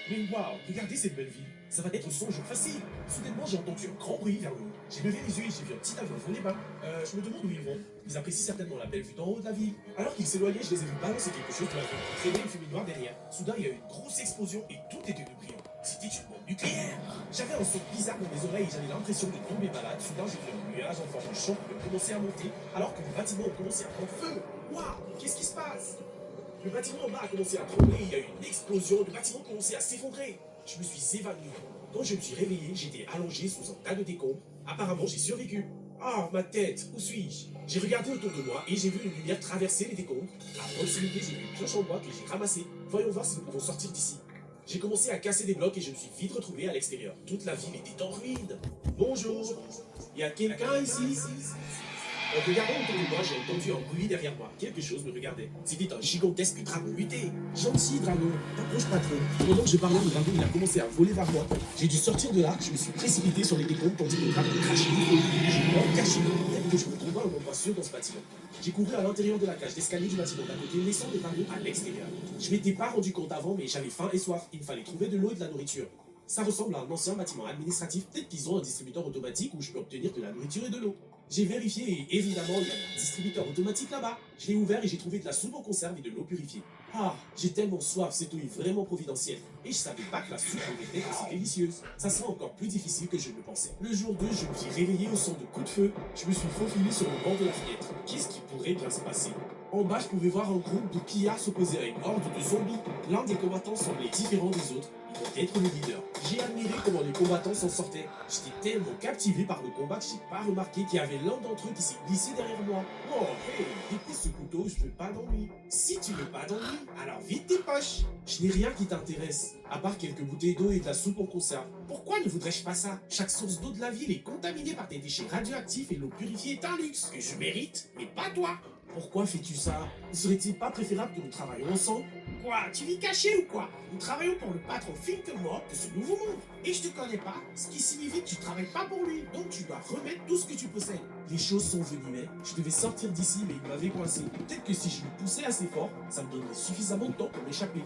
Mais waouh, regardez cette belle ville. Ça va être son jour facile. Soudainement, j'ai entendu un grand bruit vers le haut. J'ai levé les yeux et j'ai vu un petit avion voler bas. Je me demande où ils vont. Ils apprécient certainement la belle vue d'en haut de la ville. Alors qu'ils s'éloignaient, je les ai vus balancer quelque chose de l'avion. Traîner une fumée noire derrière. Soudain, il y a eu une grosse explosion et tout était de brillant. C'était une bombe nucléaire. J'avais un son bizarre dans mes oreilles et j'avais l'impression de tomber malade. Soudain, j'ai vu un nuage en forme de champ qui commençait à monter alors que le bâtiment a commencé à prendre feu. Waouh, qu'est-ce qui se passe? Le bâtiment en bas a commencé à trembler, il y a eu une explosion, le bâtiment a commencé à s'effondrer. Je me suis évanoui. Quand je me suis réveillé, j'étais allongé sous un tas de décombres. Apparemment, j'ai survécu. Ah, ma tête, où suis-je? J'ai regardé autour de moi et j'ai vu une lumière traverser les décombres. À proximité, j'ai vu une pioche en bois que j'ai ramassée. Voyons voir si nous pouvons sortir d'ici. J'ai commencé à casser des blocs et je me suis vite retrouvé à l'extérieur. Toute la ville était en ruine. Bonjour, y a quelqu'un ici? En regardant autour de moi, j'ai entendu un bruit derrière moi. Quelque chose me regardait. C'était un gigantesque dragon muté. Gentil dragon, t'approches pas trop. Pendant que je parlais, le dragon il a commencé à voler vers moi. J'ai dû sortir de l'arc, je me suis précipité sur les décombres tandis que le dragon crachait du feu. J'ai peur caché. Peut-être que je me trouve à un endroit sûr dans ce bâtiment. J'ai couru à l'intérieur de la cage d'escalier du bâtiment d'à côté, laissant le dragon à l'extérieur. Je m'étais pas rendu compte avant, mais j'avais faim et soif. Il me fallait trouver de l'eau et de la nourriture. Ça ressemble à un ancien bâtiment administratif. Peut-être qu'ils ont un distributeur automatique où je peux obtenir de la nourriture et de l'eau. J'ai vérifié et évidemment, il y a un distributeur automatique là-bas. Je l'ai ouvert et j'ai trouvé de la soupe en conserve et de l'eau purifiée. Ah, j'ai tellement soif, cette eau est vraiment providentielle. Et je savais pas que la soupe pouvait être aussi délicieuse. Ça sera encore plus difficile que je ne le pensais. Le jour 2, je me suis réveillé au son de coups de feu. Je me suis faufilé sur le bord de la fenêtre. Qu'est-ce qui pourrait bien se passer? En bas, je pouvais voir un groupe de pillards s'opposer à une horde de zombies. L'un des combattants semblait différent des autres. Il devait être le leader. J'ai admiré comment les combattants s'en sortaient. J'étais tellement captivé par le combat que j'ai pas remarqué qu'il y avait l'un d'entre eux qui s'est glissé derrière moi. Oh, hey, dépose ce couteau, je veux pas d'ennui. Si tu veux pas d'ennui, alors vide tes poches. Je n'ai rien qui t'intéresse, à part quelques bouteilles d'eau et de la soupe en conserve. Pourquoi ne voudrais-je pas ça? Chaque source d'eau de la ville est contaminée par des déchets radioactifs et l'eau purifiée est un luxe que je mérite, mais pas toi. Pourquoi fais-tu ça? Ne serait-il pas préférable que nous travaillions ensemble? Quoi? Tu vis caché ou quoi? Nous travaillons pour le patron Finkelmore de ce nouveau monde. Et je te connais pas, ce qui signifie que tu travailles pas pour lui. Donc tu dois remettre tout ce que tu possèdes. Les choses sont venimées. Je devais sortir d'ici, mais il m'avait coincé. Peut-être que si je le poussais assez fort, ça me donnerait suffisamment de temps pour m'échapper.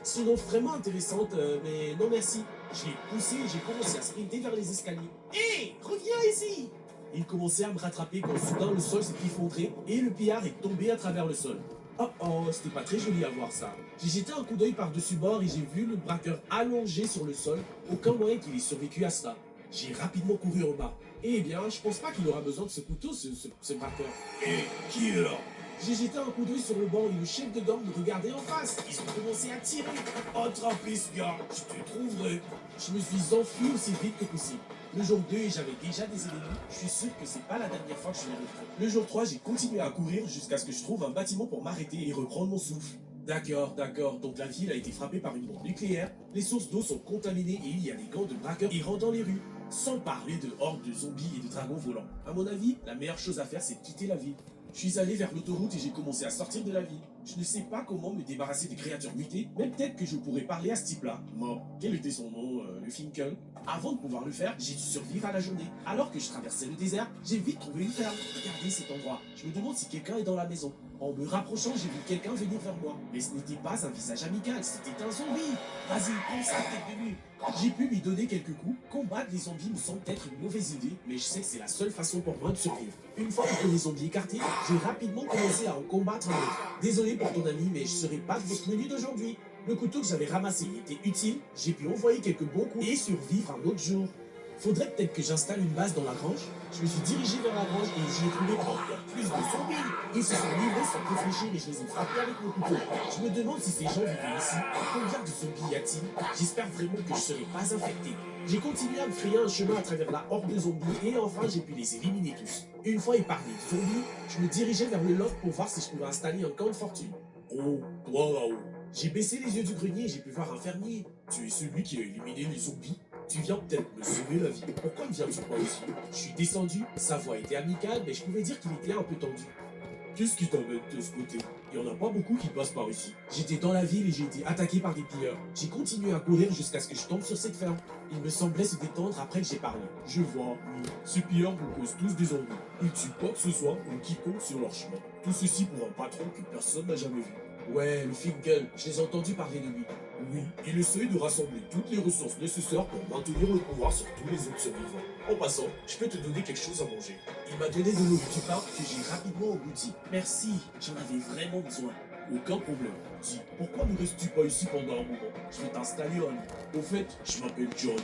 C'est une offre vraiment intéressante, mais non merci. Je l'ai poussé et j'ai commencé à sprinter vers les escaliers. Hé, reviens ici! Il commençait à me rattraper quand soudain le sol s'est effondré et le pillard est tombé à travers le sol. Oh oh, c'était pas très joli à voir ça. J'ai jeté un coup d'œil par-dessus bord et j'ai vu le braqueur allongé sur le sol. Aucun moyen qu'il ait survécu à cela. J'ai rapidement couru en bas. Eh bien, je pense pas qu'il aura besoin de ce couteau, ce braqueur. Hé, qui est là? J'ai jeté un coup d'œil sur le banc et le chef de gang me regardait en face. Ils ont commencé à tirer. Attrapez ce gars, je te trouverai. Je me suis enfui aussi vite que possible. Le jour 2, j'avais déjà des ennemis. Je suis sûr que c'est pas la dernière fois que je les retrouve. Le jour 3, j'ai continué à courir jusqu'à ce que je trouve un bâtiment pour m'arrêter et reprendre mon souffle. D'accord, d'accord. Donc la ville a été frappée par une bombe nucléaire. Les sources d'eau sont contaminées et il y a des gangs de braqueurs errant dans les rues. Sans parler de hordes de zombies et de dragons volants. À mon avis, la meilleure chose à faire, c'est de quitter la ville. Je suis allé vers l'autoroute et j'ai commencé à sortir de la ville. Je ne sais pas comment me débarrasser des créatures mutées, mais peut-être que je pourrais parler à ce type-là. Moi, quel était son nom, le Finkel? Avant de pouvoir le faire, j'ai dû survivre à la journée. Alors que je traversais le désert, j'ai vite trouvé une ferme. Regardez cet endroit. Je me demande si quelqu'un est dans la maison. En me rapprochant, j'ai vu quelqu'un venir vers moi. Mais ce n'était pas un visage amical, c'était un zombie. Vas-y, prends ça, tête de nu. J'ai pu lui donner quelques coups. Combattre les zombies me semble être une mauvaise idée, mais je sais que c'est la seule façon pour moi de survivre. Une fois que les zombies écartés, j'ai rapidement commencé à en combattre un autre. Désolé pour ton ami, mais je serai pas de votre menu d'aujourd'hui. Le couteau que j'avais ramassé était utile, j'ai pu envoyer quelques bons coups et survivre un autre jour. Faudrait peut-être que j'installe une base dans la grange. Je me suis dirigé vers la grange et j'y ai trouvé encore plus de zombies. Ils se sont livrés sans réfléchir et je les ai frappés avec mon couteau. Je me demande si ces gens vivaient ici. Combien de zombies y a-t-il? J'espère vraiment que je ne serai pas infecté. J'ai continué à me frayer un chemin à travers la horde de zombies et enfin j'ai pu les éliminer tous. Une fois épargné de zombies, je me dirigeais vers le loft pour voir si je pouvais installer un camp de fortune. Oh, toi là-haut. J'ai baissé les yeux du grenier et j'ai pu voir un fermier. Tu es celui qui a éliminé les zombies? Tu viens peut-être me sauver la vie. Pourquoi ne viens-tu pas ici? Je suis descendu, sa voix était amicale, mais je pouvais dire qu'il était un peu tendu. Qu'est-ce qui t'amène de ce côté? Il n'y en a pas beaucoup qui passent par ici. J'étais dans la ville et j'ai été attaqué par des pilleurs. J'ai continué à courir jusqu'à ce que je tombe sur cette ferme. Il me semblait se détendre après que j'ai parlé. Je vois, oui. Ces pilleurs vous causent tous des ennuis. Ils tuent quoi que ce soit ou quiconque sur leur chemin. Tout ceci pour un patron que personne n'a jamais vu. Ouais, le Finkel, je les ai entendus parler de lui. Oui, il essaye de rassembler toutes les ressources nécessaires pour maintenir le pouvoir sur tous les autres survivants. En passant, je peux te donner quelque chose à manger. Il m'a donné de l'eau du pain que j'ai rapidement englouti. Merci, j'en avais vraiment besoin. Aucun problème. Dis, pourquoi ne restes-tu pas ici pendant un moment? Je vais t'installer un lit. Au fait, je m'appelle John.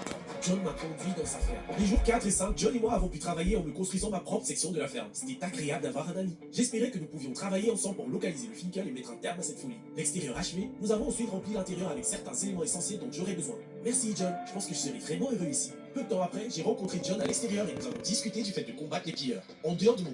John m'a conduit dans sa ferme. Les jours 4 et 5, John et moi avons pu travailler en me construisant ma propre section de la ferme. C'était agréable d'avoir un ami. J'espérais que nous pouvions travailler ensemble pour localiser le Finkel et mettre un terme à cette folie. L'extérieur achevé, nous avons ensuite rempli l'intérieur avec certains éléments essentiels dont j'aurais besoin. Merci John, je pense que je serai vraiment heureux ici. Peu de temps après, j'ai rencontré John à l'extérieur et nous avons discuté du fait de combattre les pilleurs. En dehors de mon